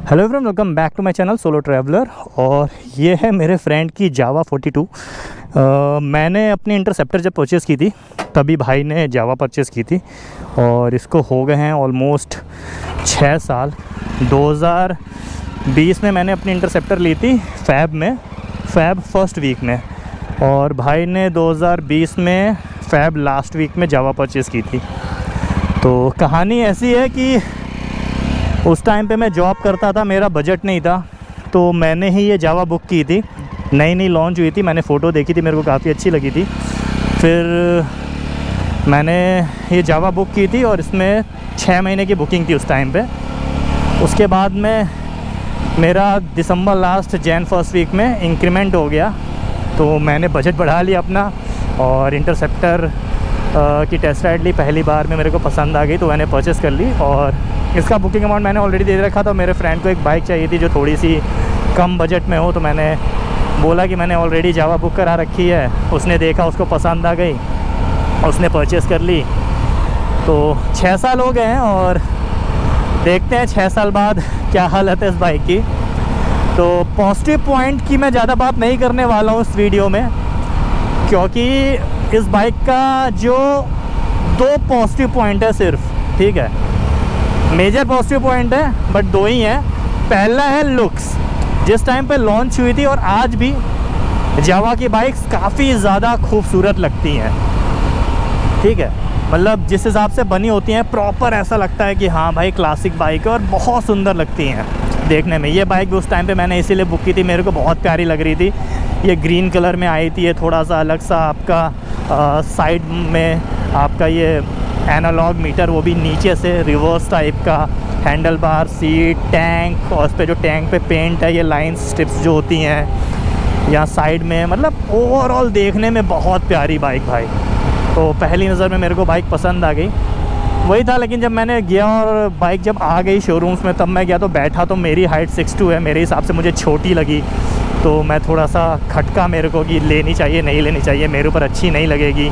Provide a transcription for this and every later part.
Hello everyone, welcome back to my channel solo traveller. और ये है मेरे फ्रेंड की जावा 42। मैंने अपनी इंटरसेप्टर जब परचेज़ की थी तभी भाई ने जावा परचेज़ की थी और इसको हो गए हैं ऑलमोस्ट 6 साल। 2020 में मैंने अपनी इंटरसेप्टर ली थी फैब फर्स्ट वीक में, और भाई ने 2020 में फैब लास्ट वीक में जावा परचेज़ की थी। तो कहानी ऐसी है कि उस टाइम पे मैं जॉब करता था, मेरा बजट नहीं था, तो मैंने ही ये जावा बुक की थी। नई लॉन्च हुई थी, मैंने फ़ोटो देखी थी, मेरे को काफ़ी अच्छी लगी थी। फिर मैंने ये जावा बुक की थी और इसमें 6 महीने की बुकिंग थी उस टाइम पे। उसके बाद में मेरा दिसंबर लास्ट जैन फर्स्ट वीक में इंक्रीमेंट हो गया, तो मैंने बजट बढ़ा लिया अपना और इंटरसेप्टर की टेस्ट राइड ली। पहली बार में मेरे को पसंद आ गई तो मैंने परचेज़ कर ली, और इसका बुकिंग अमाउंट मैंने ऑलरेडी दे रखा था। मेरे फ्रेंड को एक बाइक चाहिए थी जो थोड़ी सी कम बजट में हो, तो मैंने बोला कि मैंने ऑलरेडी जावा बुक करा रखी है। उसने देखा, उसको पसंद आ गई, उसने परचेज़ कर ली। तो 6 साल हो गए हैं और देखते हैं 6 साल बाद क्या हालत है इस बाइक की। तो पॉजिटिव पॉइंट की मैं ज़्यादा बात नहीं करने वाला हूँ इस वीडियो में, क्योंकि इस बाइक का जो 2 पॉजिटिव पॉइंट है सिर्फ, ठीक है, मेजर पॉजिटिव पॉइंट है बट 2 ही हैं। पहला है लुक्स। जिस टाइम पे लॉन्च हुई थी और आज भी जावा की बाइक्स काफ़ी ज़्यादा खूबसूरत लगती हैं, ठीक है। मतलब जिस हिसाब से बनी होती हैं प्रॉपर ऐसा लगता है कि हाँ भाई क्लासिक बाइक है, और बहुत सुंदर लगती हैं देखने में। ये बाइक भी उस टाइम पे मैंने इसीलिए बुक की थी, मेरे को बहुत प्यारी लग रही थी। ये ग्रीन कलर में आई थी, ये थोड़ा सा अलग सा आपका साइड में आपका ये एनालॉग मीटर, वो भी नीचे से रिवर्स टाइप का, हैंडल बार, सीट, टैंक, और उस पर जो टैंक पे पेंट है, ये लाइंस स्ट्रिप्स जो होती हैं यहाँ साइड में, मतलब ओवरऑल देखने में बहुत प्यारी बाइक भाई। तो पहली नज़र में मेरे को बाइक पसंद आ गई, वही था। लेकिन जब मैंने गया और बाइक जब आ गई शोरूम्स में, तब मैं गया तो बैठा, तो मेरी हाइट 6'2" है, मेरे हिसाब से मुझे छोटी लगी। तो मैं थोड़ा सा खटका मेरे को कि लेनी चाहिए नहीं लेनी चाहिए, मेरे ऊपर अच्छी नहीं लगेगी।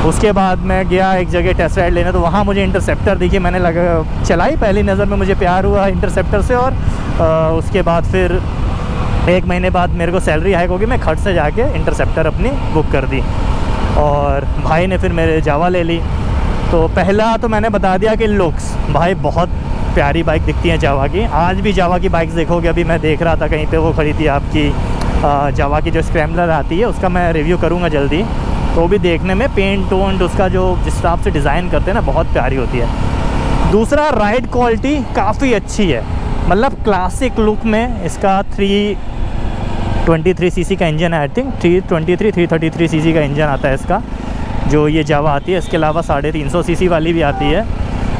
उसके बाद मैं गया एक जगह टेस्ट राइड लेने, तो वहाँ मुझे इंटरसेप्टर दिखी, मैंने चलाई। पहली नज़र में मुझे प्यार हुआ इंटरसेप्टर से, और उसके बाद फिर 1 महीने बाद मेरे को सैलरी हाइक होगी, मैं खर्च से जाके इंटरसेप्टर अपनी बुक कर दी, और भाई ने फिर मेरे जावा ले ली। तो पहला तो मैंने बता दिया कि लुक्स, भाई बहुत प्यारी बाइक दिखती है जावा की। आज भी जावा की बाइक्स देखोगे, अभी मैं देख रहा था कहीं पे वो खड़ी थी आपकी जावा की जो स्क्रैम्बलर आती है, उसका मैं रिव्यू करूँगा जल्दी। तो भी देखने में पेंट टोंट उसका जो जिस हिसाब से डिज़ाइन करते हैं ना, बहुत प्यारी होती है। दूसरा, राइड क्वालिटी काफ़ी अच्छी है, मतलब क्लासिक लुक में। इसका 323 सीसी का इंजन है, आई थिंक 333 सीसी का इंजन आता है इसका, जो ये जावा आती है। इसके अलावा 350 सीसी वाली भी आती है।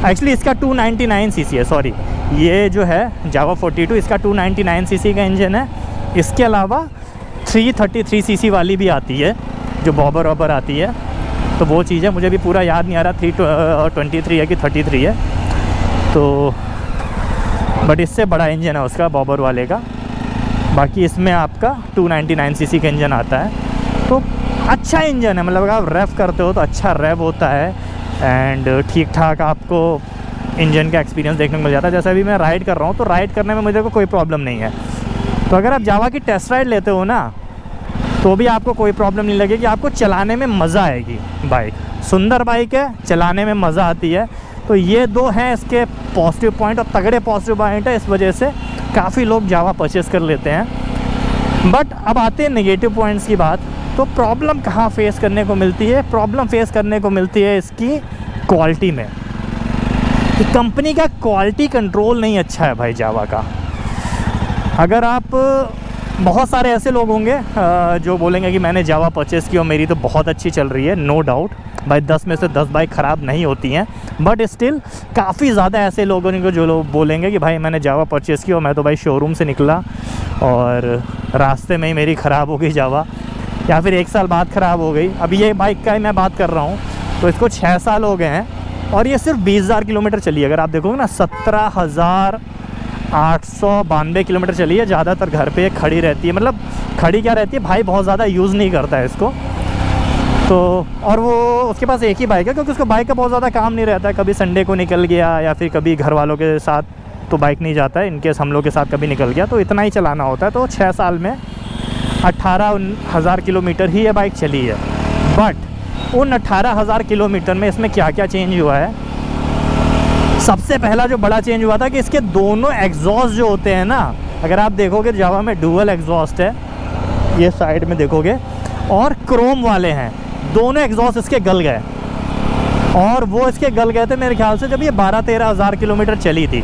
एक्चुअली इसका 299 सीसी है, सॉरी, ये जो है जावा 42 इसका 299 सीसी का इंजन है। इसके अलावा 333 सीसी वाली भी आती है जो बॉबर आती है, तो वो चीज़ है, मुझे भी पूरा याद नहीं आ रहा 323 है कि 33 है। तो बट इससे बड़ा इंजन है उसका, बॉबर वाले का। बाकी इसमें आपका 299 सीसी का इंजन आता है, तो अच्छा इंजन है। मतलब अगर आप रेव करते हो तो अच्छा रेव होता है, एंड ठीक ठाक आपको इंजन का एक्सपीरियंस देखने को मिल जाता है। जैसे अभी मैं राइड कर रहा हूँ, तो राइड करने में मुझे कोई प्रॉब्लम नहीं है। तो अगर आप जावा की टेस्ट राइड लेते हो ना, तो भी आपको कोई प्रॉब्लम नहीं लगेगी, आपको चलाने में मज़ा आएगी। बाइक सुंदर बाइक है, चलाने में मज़ा आती है। तो ये 2 हैं इसके पॉजिटिव पॉइंट, और तगड़े पॉजिटिव पॉइंट है। इस वजह से काफ़ी लोग जावा परचेज़ कर लेते हैं। बट अब आते हैं नेगेटिव पॉइंट्स की बात। तो प्रॉब्लम कहाँ फेस करने को मिलती है? प्रॉब्लम फेस करने को मिलती है इसकी क्वालिटी में, कि कंपनी का क्वालिटी कंट्रोल नहीं अच्छा है भाई जावा का। अगर आप, बहुत सारे ऐसे लोग होंगे जो बोलेंगे कि मैंने जावा परचेज़ की और मेरी तो बहुत अच्छी चल रही है। नो डाउट भाई, 10 में से 10 बाइक ख़राब नहीं होती हैं, बट स्टिल काफ़ी ज़्यादा ऐसे लोगों को जो लोग बोलेंगे कि भाई मैंने जावा परचेज़ की और मैं तो भाई शोरूम से निकला और रास्ते में ही मेरी ख़राब हो गई जावा, या फिर 1 साल बाद ख़राब हो गई। अभी ये बाइक का ही मैं बात कर रहा हूँ, तो इसको 6 साल हो गए हैं और ये सिर्फ 20,000 किलोमीटर चली है। अगर आप देखोगे ना, 17,892 किलोमीटर चली है। ज़्यादातर घर पे खड़ी रहती है, मतलब खड़ी क्या रहती है भाई, बहुत ज़्यादा यूज़ नहीं करता है इसको। तो और वो उसके पास एक ही बाइक है, क्योंकि उसको बाइक का बहुत ज़्यादा काम नहीं रहता है। कभी संडे को निकल गया, या फिर कभी घर वालों के साथ तो बाइक नहीं जाता है, इनकेस हम लोग के साथ कभी निकल गया तो इतना ही चलाना होता है। तो 6 साल में 18,000 किलोमीटर ही ये बाइक चली है। बट उन 18,000 किलोमीटर में इसमें क्या क्या चेंज हुआ है? सबसे पहला जो बड़ा चेंज हुआ था कि इसके दोनों एग्जॉस्ट जो होते हैं ना, अगर आप देखोगे जावा में डुअल एग्जॉस्ट है, ये साइड में देखोगे, और क्रोम वाले हैं, दोनों एग्जॉस्ट इसके गल गए। और वो इसके गल गए थे मेरे ख्याल से जब ये 12-13 हज़ार किलोमीटर चली थी।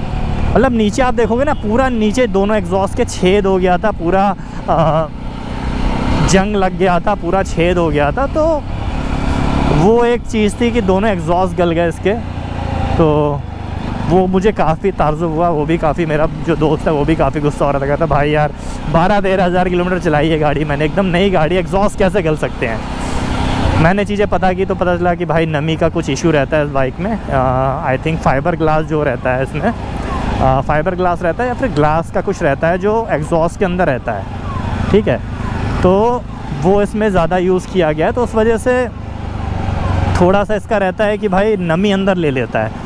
मतलब नीचे आप देखोगे ना, पूरा नीचे दोनों एग्जॉस्ट के छेद हो गया था, पूरा जंग लग गया था, पूरा छेद हो गया था। तो वो एक चीज़ थी कि दोनों एग्जॉस्ट गल गए इसके। तो वो मुझे काफ़ी ताज्जुब हुआ। वो भी काफ़ी, मेरा जो दोस्त है वो भी काफ़ी गुस्सा हो रहा था, कहता भाई यार 12-13 हज़ार किलोमीटर चलाई है गाड़ी मैंने, एकदम नई गाड़ी, एग्जॉस्ट कैसे गल सकते हैं। मैंने चीज़ें पता की तो पता चला कि भाई नमी का कुछ इशू रहता है इस बाइक में। आई थिंक फाइबर ग्लास जो रहता है इसमें, फाइबर ग्लास रहता है या फिर ग्लास का कुछ रहता है जो एग्जॉस्ट के अंदर रहता है, ठीक है। तो वो इसमें ज़्यादा यूज़ किया गया है, तो उस वजह से थोड़ा सा इसका रहता है कि भाई नमी अंदर ले लेता है,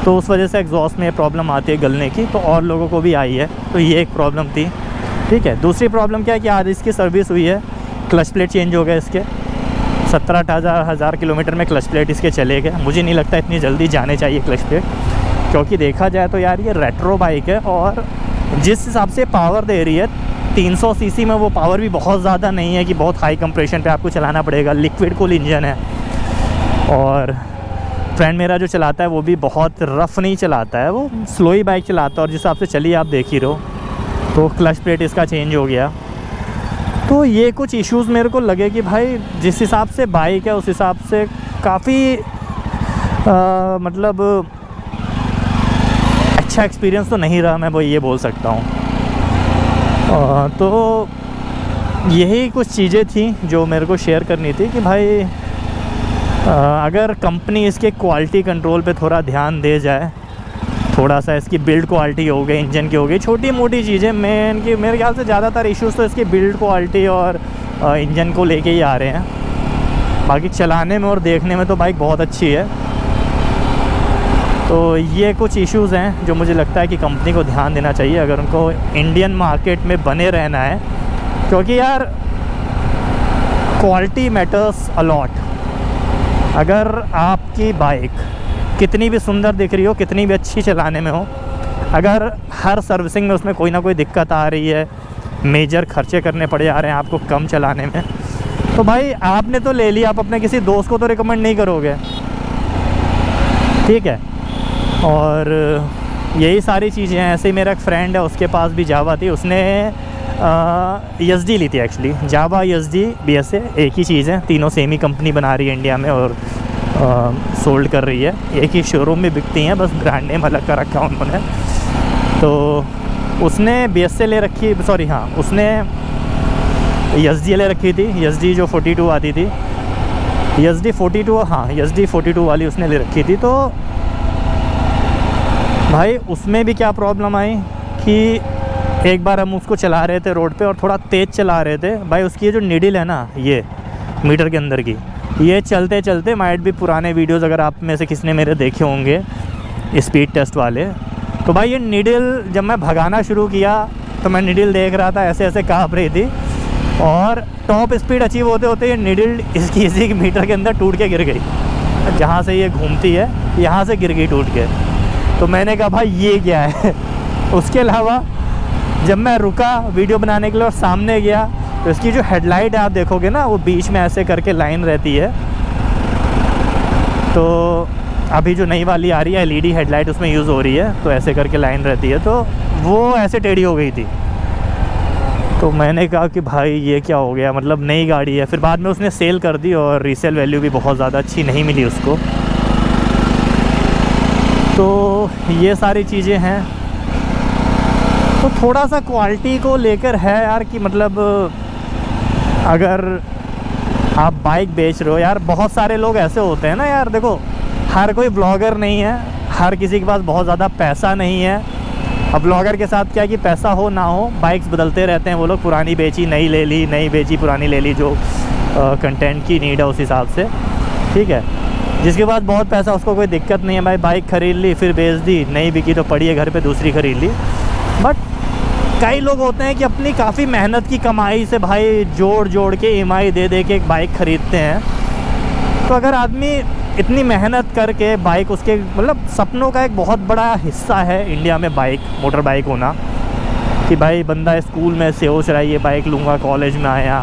तो उस वजह से एग्जॉस्ट में प्रॉब्लम आती है गलने की। तो और लोगों को भी आई है, तो ये एक प्रॉब्लम थी, ठीक है। दूसरी प्रॉब्लम क्या है कि आज इसकी सर्विस हुई है, क्लच प्लेट चेंज हो गए इसके। 17-18 हज़ार किलोमीटर में क्लच प्लेट इसके चले गए। मुझे नहीं लगता इतनी जल्दी जाने चाहिए क्लच प्लेट, क्योंकि देखा जाए तो यार ये रेट्रो बाइक है, और जिस हिसाब से पावर दे रही है 300 सीसी में, वो पावर भी बहुत ज़्यादा नहीं है कि बहुत हाई कंप्रेशन पे आपको चलाना पड़ेगा। लिक्विड कूल इंजन है, और फ्रेंड मेरा जो चलाता है वो भी बहुत रफ़ नहीं चलाता है, वो स्लो ही बाइक चलाता है, और जिस हिसाब से चली आप देख ही रहो। तो क्लच प्लेट इसका चेंज हो गया। तो ये कुछ इश्यूज़ मेरे को लगे कि भाई जिस हिसाब से बाइक है उस हिसाब से काफ़ी मतलब अच्छा एक्सपीरियंस तो नहीं रहा, मैं वो ये बोल सकता हूँ। तो यही कुछ चीज़ें थी जो मेरे को शेयर करनी थी कि भाई अगर कंपनी इसके क्वालिटी कंट्रोल पे थोड़ा ध्यान दे जाए, थोड़ा सा इसकी बिल्ड क्वालिटी हो गई, इंजन की हो गई, छोटी मोटी चीज़ें, मेरे ख्याल से ज़्यादातर इश्यूज़ तो इसकी बिल्ड क्वालिटी और इंजन को लेके ही आ रहे हैं। बाकी चलाने में और देखने में तो बाइक बहुत अच्छी है। तो ये कुछ इश्यूज़ हैं जो मुझे लगता है कि कंपनी को ध्यान देना चाहिए अगर उनको इंडियन मार्केट में बने रहना है, क्योंकि यार क्वालिटी मैटर्स अलॉट। अगर आपकी बाइक कितनी भी सुंदर दिख रही हो, कितनी भी अच्छी चलाने में हो, अगर हर सर्विसिंग में उसमें कोई ना कोई दिक्कत आ रही है, मेजर खर्चे करने पड़ जा रहे हैं आपको कम चलाने में, तो भाई आपने तो ले लिया, आप अपने किसी दोस्त को तो रिकमेंड नहीं करोगे, ठीक है। और यही सारी चीज़ें हैं। ऐसे ही मेरा एक फ्रेंड है, उसके पास भी जावा थी, उसने YSD ली थी एक्चुअली। जावा YSD BSA एक ही चीज़ है, तीनों सेम ही कंपनी बना रही है इंडिया में और सोल्ड कर रही है, एक ही शोरूम में बिकती हैं, बस ब्रांड नेम अलग कर रखा उन्होंने। तो उसने BSA ले रखी, सॉरी हाँ, उसने YSD ले रखी थी, YSD जो 42 आती थी, YSD 42, हाँ YSD 42 वाली उसने ले रखी थी। तो भाई उसमें भी क्या प्रॉब्लम आई कि एक बार हम उसको चला रहे थे रोड पे और थोड़ा तेज़ चला रहे थे, भाई उसकी ये जो निडल है ना, ये मीटर के अंदर की, ये चलते चलते, माइट भी पुराने वीडियोस अगर आप में से किसी ने मेरे देखे होंगे स्पीड टेस्ट वाले, तो भाई ये निडल जब मैं भगाना शुरू किया तो मैं निडल देख रहा था ऐसे ऐसे काँप रही थी, और टॉप स्पीड अचीव होते होते ये निडल इसकी इसी मीटर के अंदर टूट के गिर गई। जहाँ से ये घूमती है यहाँ से गिर गई टूट के। तो मैंने कहा भाई ये क्या है। उसके अलावा जब मैं रुका वीडियो बनाने के लिए और सामने गया, तो इसकी जो हेडलाइट है आप देखोगे ना, वो बीच में ऐसे करके लाइन रहती है। तो अभी जो नई वाली आ रही है LED हेडलाइट उसमें यूज़ हो रही है, तो ऐसे करके लाइन रहती है, तो वो ऐसे टेढ़ी हो गई थी। तो मैंने कहा कि भाई ये क्या हो गया, मतलब नई गाड़ी है। फिर बाद में उसने सेल कर दी और रीसेल वैल्यू भी बहुत ज़्यादा अच्छी नहीं मिली उसको। तो ये सारी चीज़ें हैं। तो थोड़ा सा क्वालिटी को लेकर है यार कि मतलब अगर आप बाइक बेच रहे हो यार, बहुत सारे लोग ऐसे होते हैं ना यार, देखो हर कोई ब्लॉगर नहीं है, हर किसी के पास बहुत ज़्यादा पैसा नहीं है। अब ब्लॉगर के साथ क्या है कि पैसा हो ना हो, बाइक्स बदलते रहते हैं वो लोग, पुरानी बेची नई ले ली, नई बेची पुरानी ले ली, जो कंटेंट की नीड है उस हिसाब से, ठीक है। जिसके बाद बहुत पैसा, उसको कोई दिक्कत नहीं है भाई, बाइक ख़रीद ली फिर बेच दी, नहीं बिकी तो पड़ी है घर पे दूसरी ख़रीद ली। बट कई लोग होते हैं कि अपनी काफ़ी मेहनत की कमाई से भाई जोड़ जोड़ के EMI दे दे के एक बाइक ख़रीदते हैं। तो अगर आदमी इतनी मेहनत करके बाइक, उसके मतलब सपनों का एक बहुत बड़ा हिस्सा है इंडिया में बाइक, मोटर बाइक होना, कि भाई बंदा स्कूल में सोच रहा है ये बाइक लूँगा, कॉलेज में आया,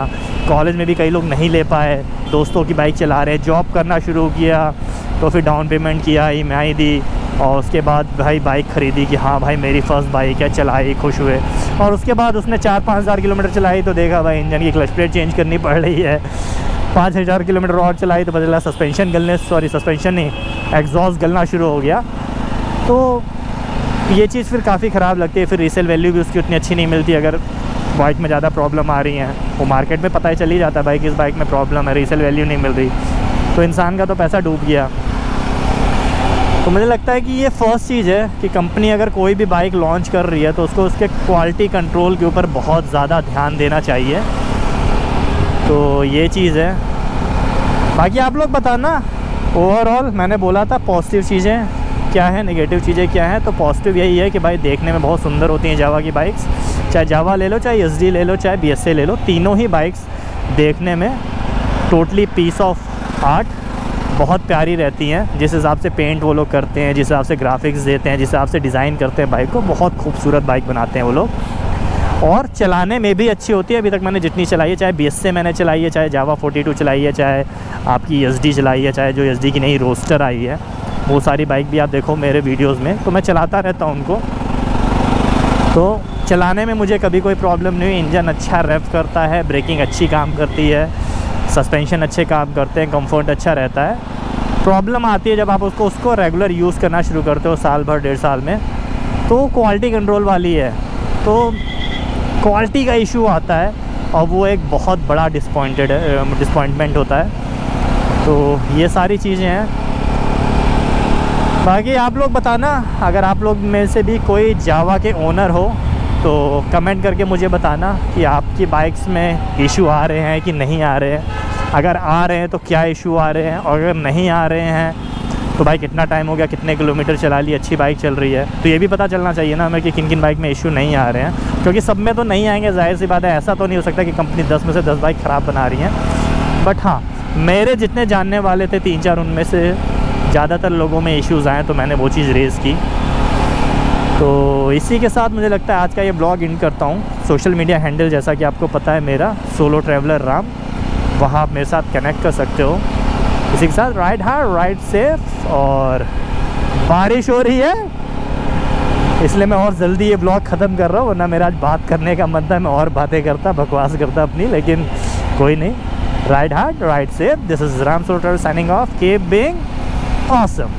कॉलेज में भी कई लोग नहीं ले पाए, दोस्तों की बाइक चला रहे, जॉब करना शुरू किया तो फिर डाउन पेमेंट किया, EMI दी और उसके बाद भाई बाइक ख़रीदी कि हाँ भाई मेरी फ़र्स्ट बाइक है, चलाई, खुश हुए। और उसके बाद उसने 4-5 हज़ार किलोमीटर चलाई तो देखा भाई इंजन की क्लच प्लेट चेंज करनी पड़ रही है। 5,000 किलोमीटर और चलाई तो पता चला सस्पेंशन नहीं, एग्जॉस्ट गलना शुरू हो गया। तो ये चीज़ फिर काफ़ी ख़राब लगती है। फिर रीसेल वैल्यू भी उसकी उतनी अच्छी नहीं मिलती अगर बाइक में ज़्यादा प्रॉब्लम आ रही हैं। वो मार्केट में पता ही चल ही जाता है भाई कि इस बाइक में प्रॉब्लम है, रीसेल वैल्यू नहीं मिल रही, तो इंसान का तो पैसा डूब गया। तो मुझे लगता है कि ये फर्स्ट चीज़ है कि कंपनी अगर कोई भी बाइक लॉन्च कर रही है तो उसको उसके क्वालिटी कंट्रोल के ऊपर बहुत ज़्यादा ध्यान देना चाहिए। तो ये चीज़ है। बाकी आप लोग बताना ओवरऑल, मैंने बोला था पॉजिटिव चीज़ें क्या है, नेगेटिव चीज़ें क्या हैं। तो पॉजिटिव यही है कि भाई देखने में बहुत सुंदर होती हैं जावा की बाइक्स, चाहे जावा ले लो, चाहे SD ले लो, चाहे BSA ले लो, तीनों ही बाइक्स देखने में टोटली पीस ऑफ आर्ट, बहुत प्यारी रहती हैं। जिस हिसाब से पेंट वो लोग करते हैं, जिस हिसाब से ग्राफिक्स देते हैं, जिस हिसाब से डिज़ाइन करते हैं बाइक को, बहुत खूबसूरत बाइक बनाते हैं वो लोग। और चलाने में भी अच्छी होती है। अभी तक मैंने जितनी चलाई है, चाहे BSA मैंने चलाई है, चाहे जावा 42 चलाई है, चाहे आपकी SD चलाई है, चाहे जो SD की नई रोस्टर आई है, वो सारी बाइक भी आप देखो मेरे वीडियोस में, तो मैं चलाता रहता हूँ उनको। तो चलाने में मुझे कभी कोई प्रॉब्लम नहीं हुई। इंजन अच्छा रेव करता है, ब्रेकिंग अच्छी काम करती है, सस्पेंशन अच्छे काम करते हैं, कंफर्ट अच्छा रहता है। प्रॉब्लम आती है जब आप उसको रेगुलर यूज़ करना शुरू करते हो, साल भर 1.5 साल में, तो क्वालिटी कंट्रोल वाली है, तो क्वालिटी का इशू आता है और वो एक बहुत बड़ा डिसपॉइंटमेंट होता है। तो ये सारी चीज़ें हैं। बाकी आप लोग बताना, अगर आप लोग में से भी कोई जावा के ओनर हो तो कमेंट करके मुझे बताना कि आपकी बाइक्स में इशू आ रहे हैं कि नहीं आ रहे हैं। अगर आ रहे हैं तो क्या इशू आ रहे हैं, और अगर नहीं आ रहे हैं तो भाई कितना टाइम हो गया, कितने किलोमीटर चला ली, अच्छी बाइक चल रही है, तो ये भी पता चलना चाहिए ना हमें कि किन किन बाइक में इशू नहीं आ रहे हैं। क्योंकि सब में तो नहीं आएंगे, जाहिर सी बात है। ऐसा तो नहीं हो सकता कि कंपनी 10 में से 10 बाइक ख़राब बना रही हैं। बट हाँ, मेरे जितने जानने वाले थे 3-4, उनमें से ज़्यादातर लोगों में इश्यूज़ आए, तो मैंने वो चीज़ रेज़ की। तो इसी के साथ मुझे लगता है आज का ये ब्लॉग एंड करता हूँ। सोशल मीडिया हैंडल जैसा कि आपको पता है मेरा, सोलो ट्रैवलर राम, वहाँ आप मेरे साथ कनेक्ट कर सकते हो। इसी के साथ राइड हार्ड, राइड सेफ। और बारिश हो रही है इसलिए मैं और जल्दी ये ब्लॉग ख़त्म कर रहा हूँ, वरना मेरा आज बात करने का मन था, मैं और बातें करता, बकवास करता अपनी, लेकिन कोई नहीं। Ride hard, ride safe. This is Ram solo traveller signing off, keep being awesome.